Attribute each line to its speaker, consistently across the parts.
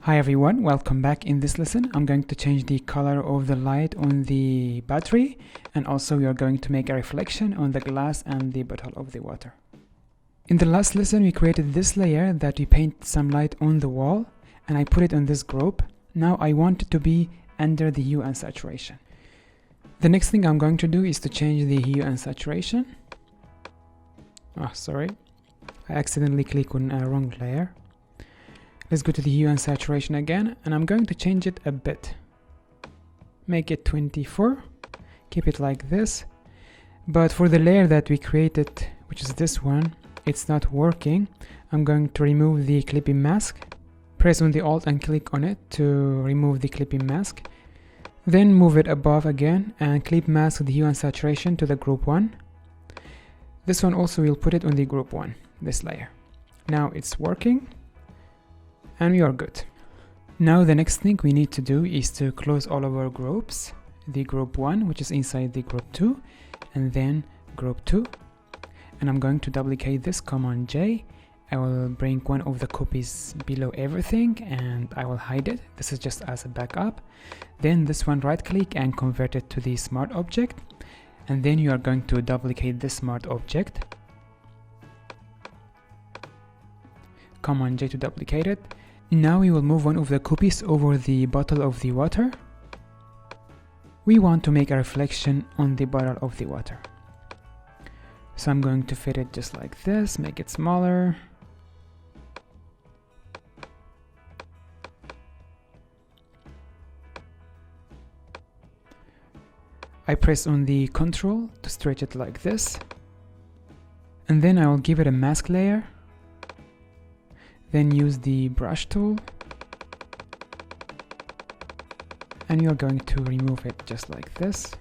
Speaker 1: Hi everyone, welcome back. In this lesson I'm going to change the color of the light on the battery, and also we are going to make a reflection on the glass and the bottle of the water. In the last lesson we created this layer that we paint some light on the wall, and I put it on this group. Now I want it to be under the hue and saturation. The next thing I'm going to do is to change the hue and saturation. Sorry, I accidentally clicked on a wrong layer. Let's go to the hue and saturation again, and I'm going to change it a bit. Make it 24, keep it like this. But for the layer that we created, which is this one, it's not working. I'm going to remove the clipping mask. Press on the Alt and click on it to remove the clipping mask. Then move it above again and clip mask the hue and saturation to the group 1. This one also will put it on the group 1, this layer. Now it's working. And we are good. Now the next thing we need to do is to close all of our groups. The group 1, which is inside the group 2, and then group 2. And I'm going to duplicate this, Command J. I will bring one of the copies below everything and I will hide it. This is just as a backup. Then this one, right click and convert it to the smart object. And then you are going to duplicate this smart object. Command J to duplicate it. Now we will move one of the copies over the bottle of the water. We want to make a reflection on the bottle of the water. So I'm going to fit it just like this, make it smaller. I press on the Ctrl to stretch it like this. And then I will give it a mask layer. Then use the brush tool, and you're going to remove it just like this.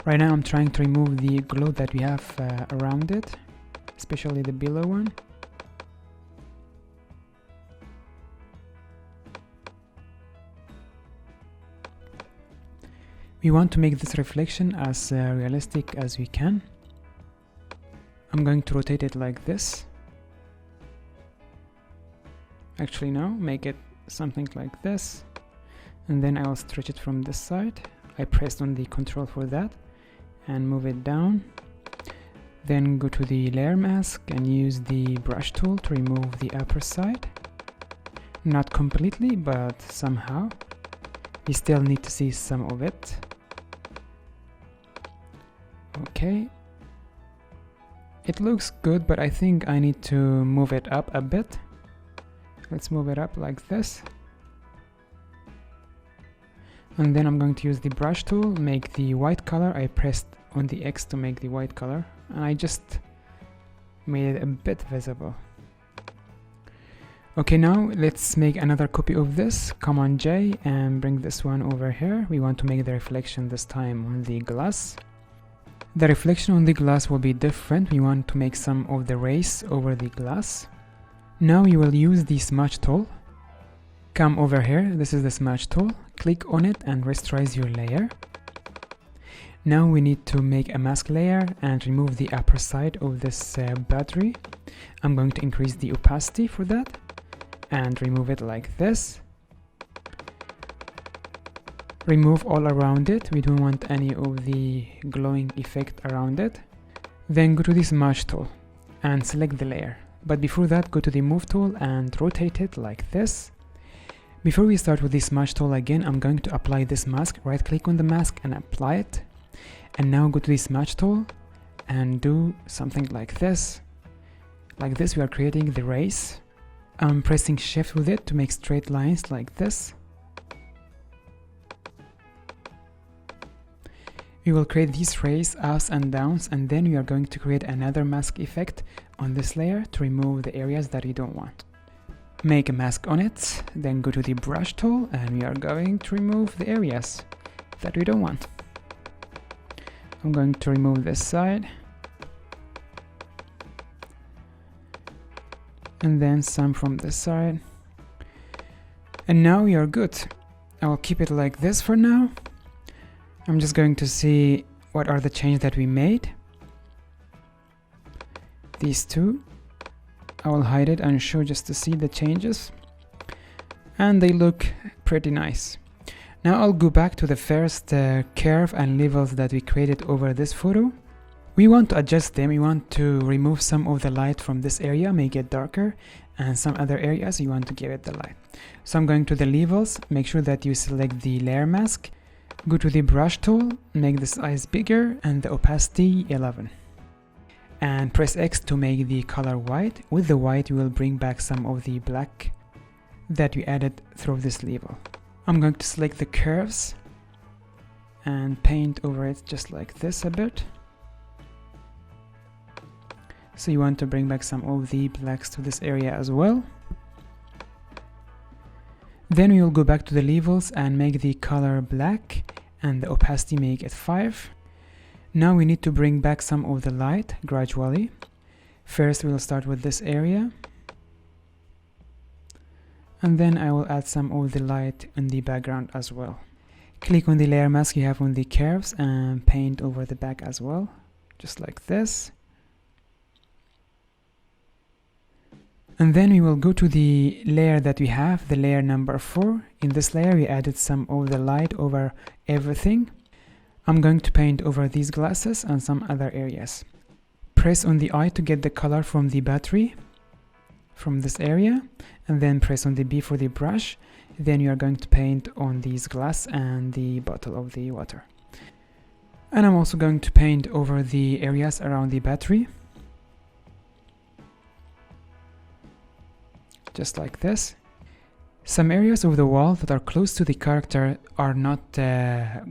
Speaker 1: Right now I'm trying to remove the glue that we have around it, especially the below one. We want to make this reflection as realistic as we can. I'm going to rotate it like this. Actually no, make it something like this. And then I will stretch it from this side. I pressed on the Ctrl for that and move it down. Then go to the layer mask and use the brush tool to remove the upper side. Not completely, but somehow. We still need to see some of it. Okay. It looks good, but I think I need to move it up a bit. Let's move it up like this. And then I'm going to use the brush tool, make the white color. I pressed on the X to make the white color, and I just made it a bit visible. Okay, now let's make another copy of this. Command J and bring this one over here. We want to make the reflection this time on the glass. The reflection on the glass will be different. We want to make some of the rays over the glass. Now you will use the smudge tool. Come over here, this is the smudge tool. Click on it and rasterize your layer. Now we need to make a mask layer and remove the upper side of this battery. I'm going to increase the opacity for that and remove it like this. Remove all around it. We don't want any of the glowing effect around it. Then go to the smudge tool and select the layer. But before that, go to the move tool and rotate it like this. Before we start with the smudge tool again, I'm going to apply this mask. Right click on the mask and apply it. And now go to the smudge tool and do something like this. Like this, we are creating the rays. I'm pressing shift with it to make straight lines like this. We will create these rays, ups and downs, and then we are going to create another mask effect on this layer to remove the areas that we don't want. Make a mask on it, then go to the brush tool, and we are going to remove the areas that we don't want. I'm going to remove this side, and then some from this side. And now we are good. I will keep it like this for now. I'm just going to see what are the changes that we made. These two, I will hide it and show just to see the changes, and they look pretty nice. Now I'll go back to the first curve and levels that we created over this photo. We want to adjust them. We want to remove some of the light from this area, make it darker, and some other areas you want to give it the light. So I'm going to the levels, make sure that you select the layer mask, go to the brush tool, make the size bigger and the opacity 11. And press X to make the color white. With the white we will bring back some of the black that we added through this level. I'm going to select the curves and paint over it just like this a bit. So you want to bring back some of the blacks to this area as well. Then we will go back to the levels and make the color black and the opacity make it 5. Now we need to bring back some of the light gradually. First we will start with this area. And then I will add some of the light in the background as well. Click on the layer mask you have on the curves and paint over the back as well, just like this. And then we will go to the layer that we have, the layer number 4. In this layer we added some of the light over everything. I'm going to paint over these glasses and some other areas. Press on the eye to get the color from the battery from this area, and then press on the B for the brush. Then you are going to paint on these glass and the bottle of the water. And I'm also going to paint over the areas around the battery, just like this. Some areas of the wall that are close to the character are not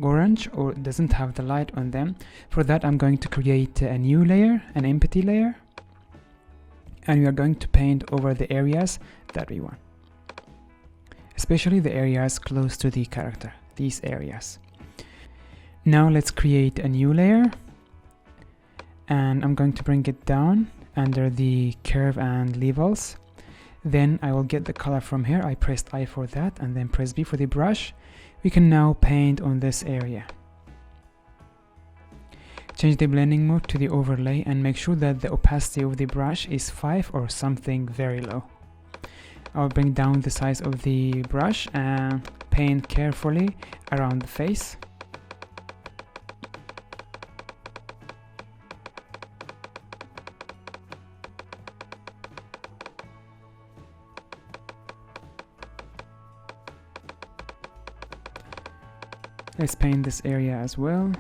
Speaker 1: orange or doesn't have the light on them. For that I'm going to create a new layer, an empty layer, and we are going to paint over the areas that we want, especially the areas close to the character, these areas. Now let's create a new layer, and I'm going to bring it down under the curve and levels. Then I will get the color from here. I pressed I for that and then press B for the brush. We can now paint on this area. Change the blending mode to the overlay and make sure that the opacity of the brush is 5 or something very low. I'll bring down the size of the brush and paint carefully around the face. Let's paint this area as well.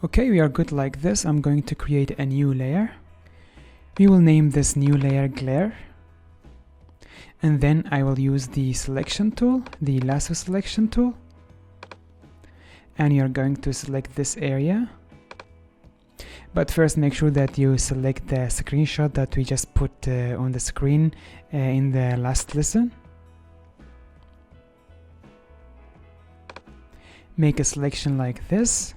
Speaker 1: Okay, we are good like this. I'm going to create a new layer. We will name this new layer Glare. And then I will use the selection tool, the lasso selection tool. And you're going to select this area. But first make sure that you select the screenshot that we just put on the screen in the last lesson. Make a selection like this.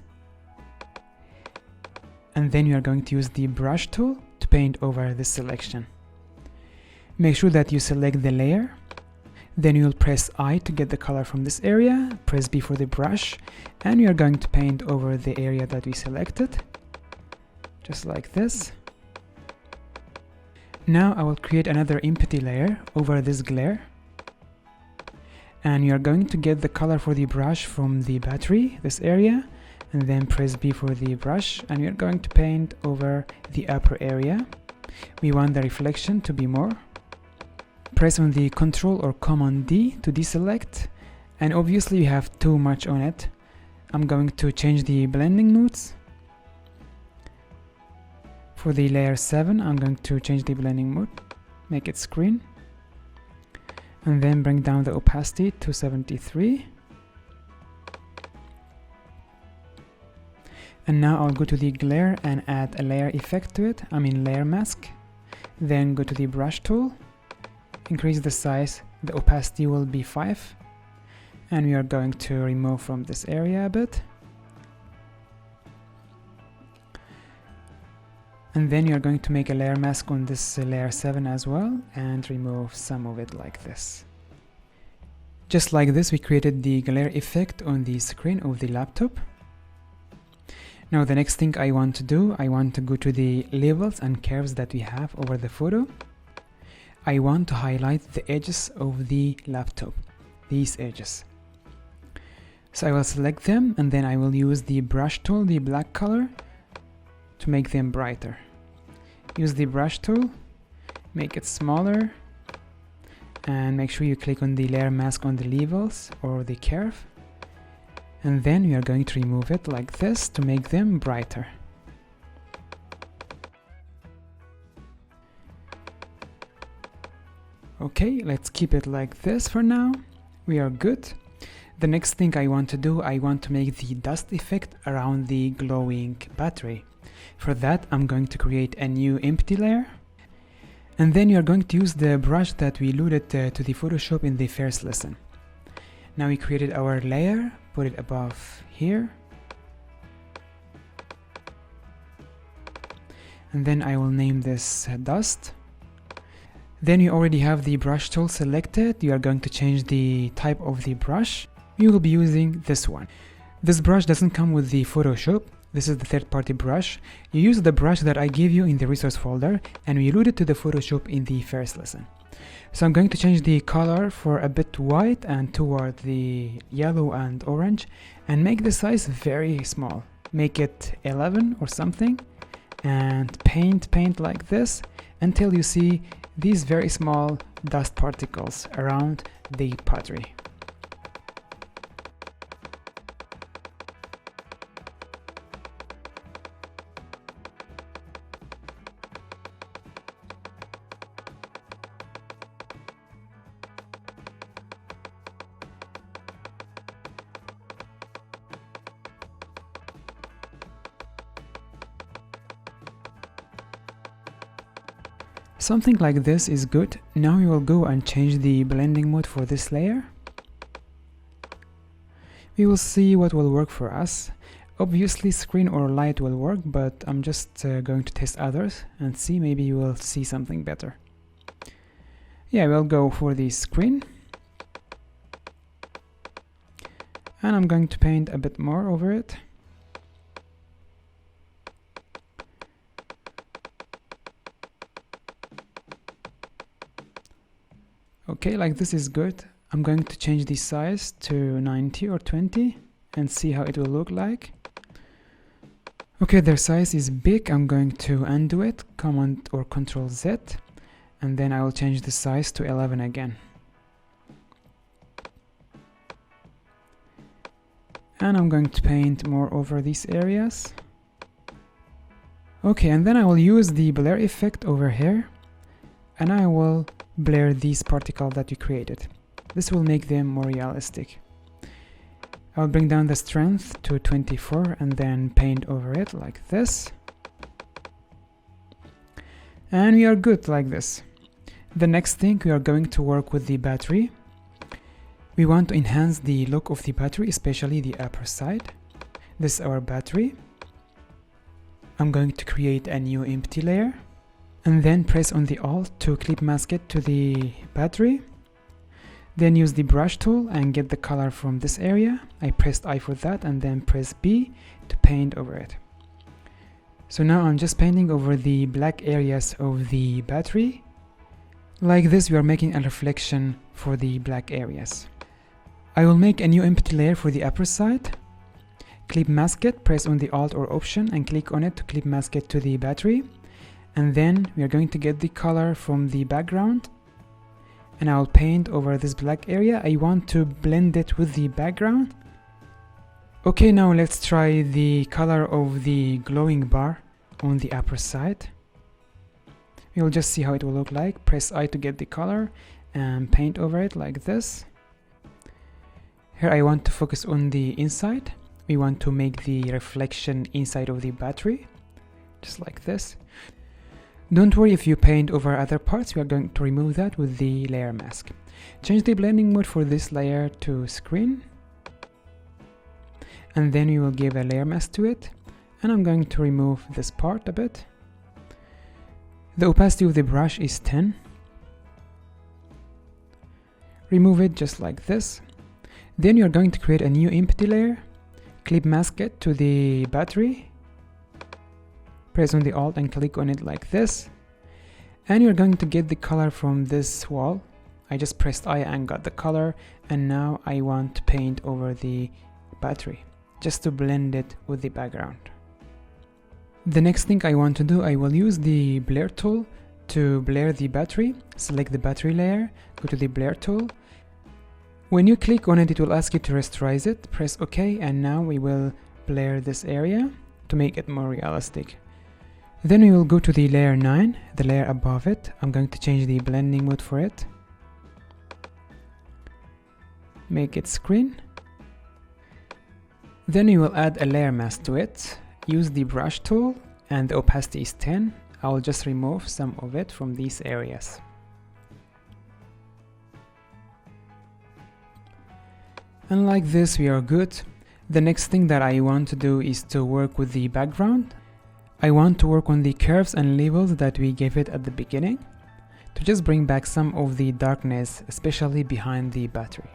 Speaker 1: And then you are going to use the brush tool to paint over this selection. Make sure that you select the layer. Then you will press I to get the color from this area, press B for the brush, and you are going to paint over the area that we selected, just like this. Now I will create another empty layer over this glare. And you are going to get the color for the brush from the battery, this area, and then press B for the brush, and you're going to paint over the upper area. We want the reflection to be more. Press on the Ctrl or Command D to deselect, and obviously you have too much on it. I'm going to change the blending modes. For the layer 7, I'm going to change the blending mode, make it screen, and then bring down the opacity to 73. And now I'll go to the glare and add a layer effect to it, layer mask. Then go to the brush tool, increase the size, the opacity will be 5. And we are going to remove from this area a bit. And then you're going to make a layer mask on this layer 7 as well, and remove some of it like this. Just like this, we created the glare effect on the screen of the laptop. Now the next thing I want to do, I want to go to the levels and curves that we have over the photo. I want to highlight the edges of the laptop, these edges. So I will select them and then I will use the brush tool, the black color, to make them brighter. Use the brush tool, make it smaller, and make sure you click on the layer mask on the levels or the curve. And then we are going to remove it like this to make them brighter. Okay, let's keep it like this for now. We are good. The next thing I want to do, I want to make the dust effect around the glowing battery. For that, I'm going to create a new empty layer. And then you are going to use the brush that we loaded to the Photoshop in the first lesson. Now we created our layer, put it above here. And then I will name this dust. Then you already have the brush tool selected. You are going to change the type of the brush. You will be using this one. This brush doesn't come with the Photoshop. This is the third-party brush. You use the brush that I gave you in the resource folder and we load it to the Photoshop in the first lesson. So I'm going to change the color for a bit white and toward the yellow and orange and make the size very small. Make it 11 or something and paint like this until you see these very small dust particles around the battery. Something like this is good. Now we will go and change the blending mode for this layer. We will see what will work for us. Obviously screen or light will work, but I'm just going to test others and see, maybe you will see something better. Yeah, we'll go for the screen. And I'm going to paint a bit more over it. Okay, like this is good. I'm going to change the size to 90 or 20 and see how it will look like. Okay, their size is big. I'm going to undo it, Command or Control Z, and then I will change the size to 11 again. And I'm going to paint more over these areas. Okay, and then I will use the blur effect over here and I will blur these particles that you created. This will make them more realistic. I'll bring down the strength to 24 and then paint over it like this. And we are good like this. The next thing, we are going to work with the battery. We want to enhance the look of the battery, especially the upper side. This is our battery. I'm going to create a new empty layer and then press on the Alt to clip mask it to the battery. Then use the brush tool and get the color from this area. I pressed I for that and then press B to paint over it. So now I'm just painting over the black areas of the battery. Like this, we are making a reflection for the black areas. I will make a new empty layer for the upper side. Clip mask it, press on the Alt or Option and click on it to clip mask it to the battery. And then we are going to get the color from the background. And I'll paint over this black area. I want to blend it with the background. Okay, now let's try the color of the glowing bar on the upper side. We'll just see how it will look like. Press I to get the color and paint over it like this. Here I want to focus on the inside. We want to make the reflection inside of the battery, just like this. Don't worry if you paint over other parts, we are going to remove that with the layer mask. Change the blending mode for this layer to screen. And then we will give a layer mask to it. And I'm going to remove this part a bit. The opacity of the brush is 10. Remove it just like this. Then you're going to create a new empty layer. Clip mask it to the battery Press on the Alt and click on it like this. And you're going to get the color from this wall. I just pressed I and got the color, and now I want to paint over the battery just to blend it with the background. The next thing I want to do, I will use the blur tool to blur the battery. Select the battery layer, go to the blur tool. When you click on it, it will ask you to rasterize it. Press OK, and now we will blur this area to make it more realistic. Then we will go to the layer 9, the layer above it. I'm going to change the blending mode for it. Make it screen. Then we will add a layer mask to it. Use the brush tool and the opacity is 10. I will just remove some of it from these areas. And like this we are good. The next thing that I want to do is to work with the background. I want to work on the curves and levels that we gave it at the beginning to just bring back some of the darkness, especially behind the battery.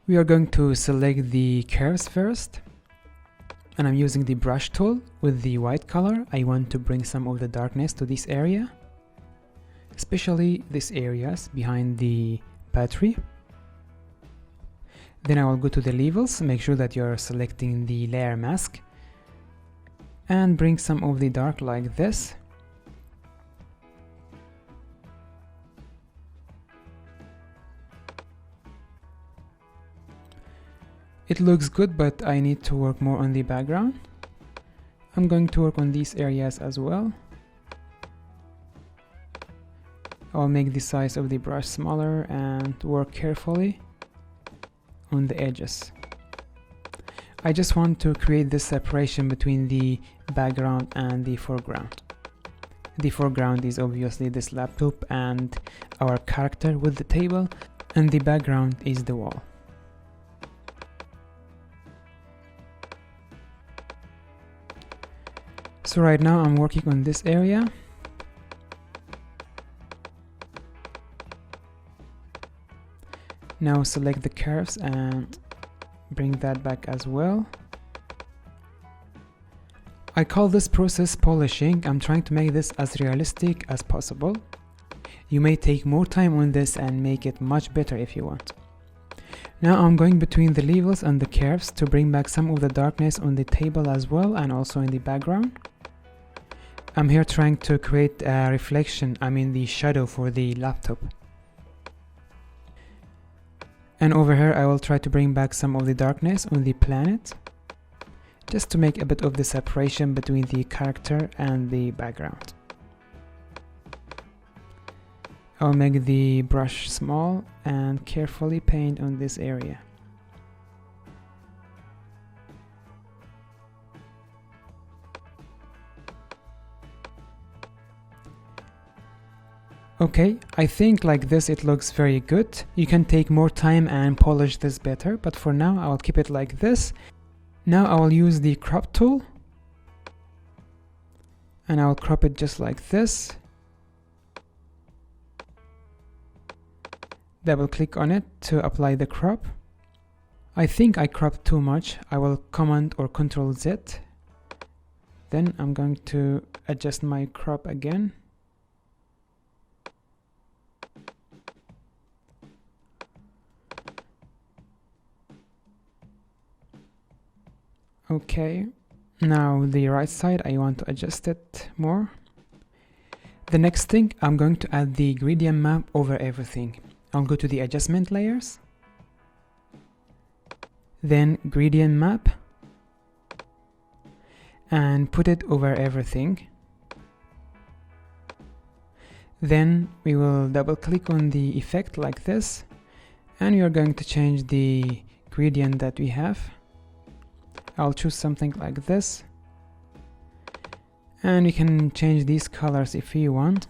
Speaker 1: We are going to select the curves first, and I'm using the brush tool with the white color. I want to bring some of the darkness to this area, especially these areas behind the battery. Then I will go to the levels, make sure that you're selecting the layer mask, and bring some of the dark like this. It looks good, but I need to work more on the background. I'm going to work on these areas as well. I'll make the size of the brush smaller and work carefully on the edges. I just want to create this separation between the background and the foreground. The foreground is obviously this laptop and our character with the table, and the background is the wall. So right now I'm working on this area. Now select the curves and bring that back as well. I call this process polishing. I'm trying to make this as realistic as possible. You may take more time on this and make it much better if you want. Now I'm going between the levels and the curves to bring back some of the darkness on the table as well, and also in the background. I'm here trying to create a reflection, the shadow for the laptop. And over here I will try to bring back some of the darkness on the planet, just to make a bit of the separation between the character and the background. I'll make the brush small and carefully paint on this area. Okay, I think like this it looks very good. You can take more time and polish this better, but for now I'll keep it like this. Now I will use the crop tool and I'll crop it just like this. Double click on it to apply the crop. I think I cropped too much. I will Command or Control Z. Then I'm going to adjust my crop again. Okay, now the right side I want to adjust it more. The next thing, I'm going to add the gradient map over everything. I'll go to the adjustment layers, then gradient map, and put it over everything. Then we will double click on the effect like this, and we are going to change the gradient that we have. I'll choose something like this, and you can change these colors if you want.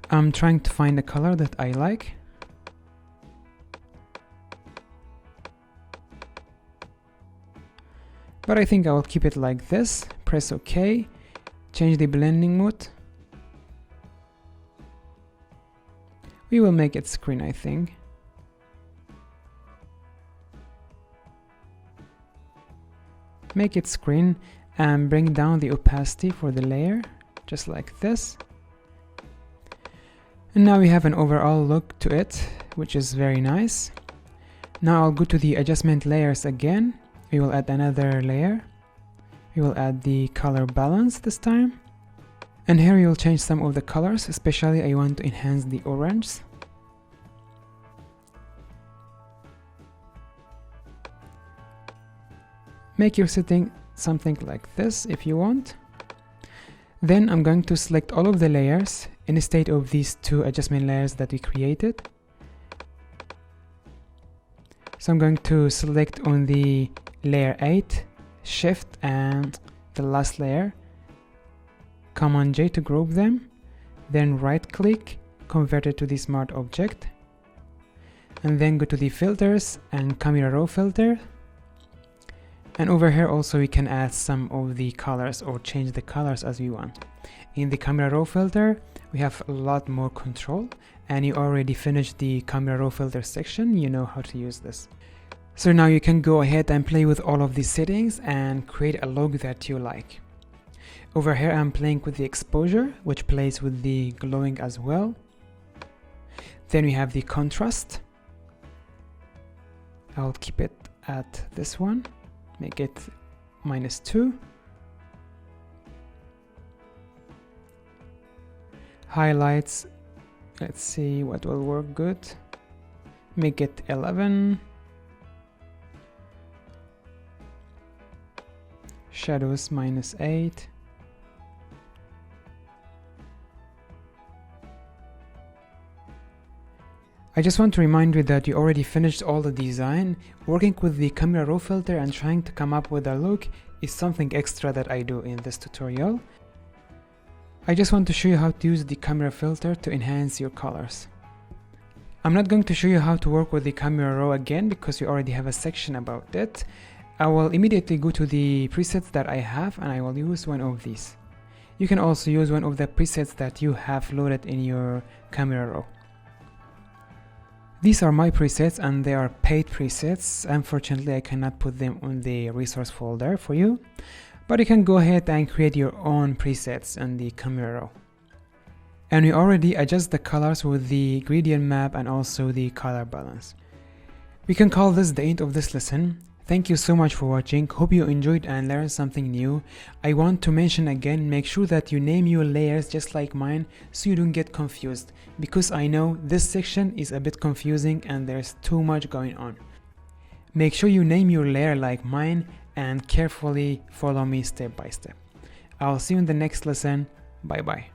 Speaker 1: I'm trying to find a color that I like. But I think I will keep it like this. Press OK, change the blending mode. We will make it screen, I think. Make it screen and bring down the opacity for the layer, just like this. And now we have an overall look to it, which is very nice. Now I'll go to the adjustment layers again. We will add another layer. We will add the color balance this time. And here we will change some of the colors, especially I want to enhance the orange. Make your setting something like this if you want. Then I'm going to select all of the layers instead of these two adjustment layers that we created. So I'm going to select on the layer 8, shift and the last layer, Command J to group them, then right click, convert it to the smart object, and then go to the filters and camera raw filter. And over here also we can add some of the colors or change the colors as we want. In the camera raw filter we have a lot more control, and you already finished the camera raw filter section, you know how to use this. So now you can go ahead and play with all of these settings and create a look that you like. Over here I'm playing with the exposure, which plays with the glowing as well. Then we have the contrast. I'll keep it at this one, make it -2. Highlights, let's see what will work good. Make it 11. Shadows -8. I just want to remind you that you already finished all the design. Working with the camera raw filter and trying to come up with a look is something extra that I do in this tutorial. I just want to show you how to use the camera filter to enhance your colors. I'm not going to show you how to work with the camera raw again because we already have a section about it. I will immediately go to the presets that I have and I will use one of these. You can also use one of the presets that you have loaded in your camera raw. These are my presets and they are paid presets. Unfortunately, I cannot put them on the resource folder for you, but you can go ahead and create your own presets on the camera raw. And we already adjust the colors with the gradient map and also the color balance. We can call this the end of this lesson. Thank you so much for watching. Hope you enjoyed and learned something new. I want to mention again, make sure that you name your layers just like mine so you don't get confused, because I know this section is a bit confusing and there's too much going on. Make sure you name your layer like mine and carefully follow me step by step. I'll see you in the next lesson. Bye bye.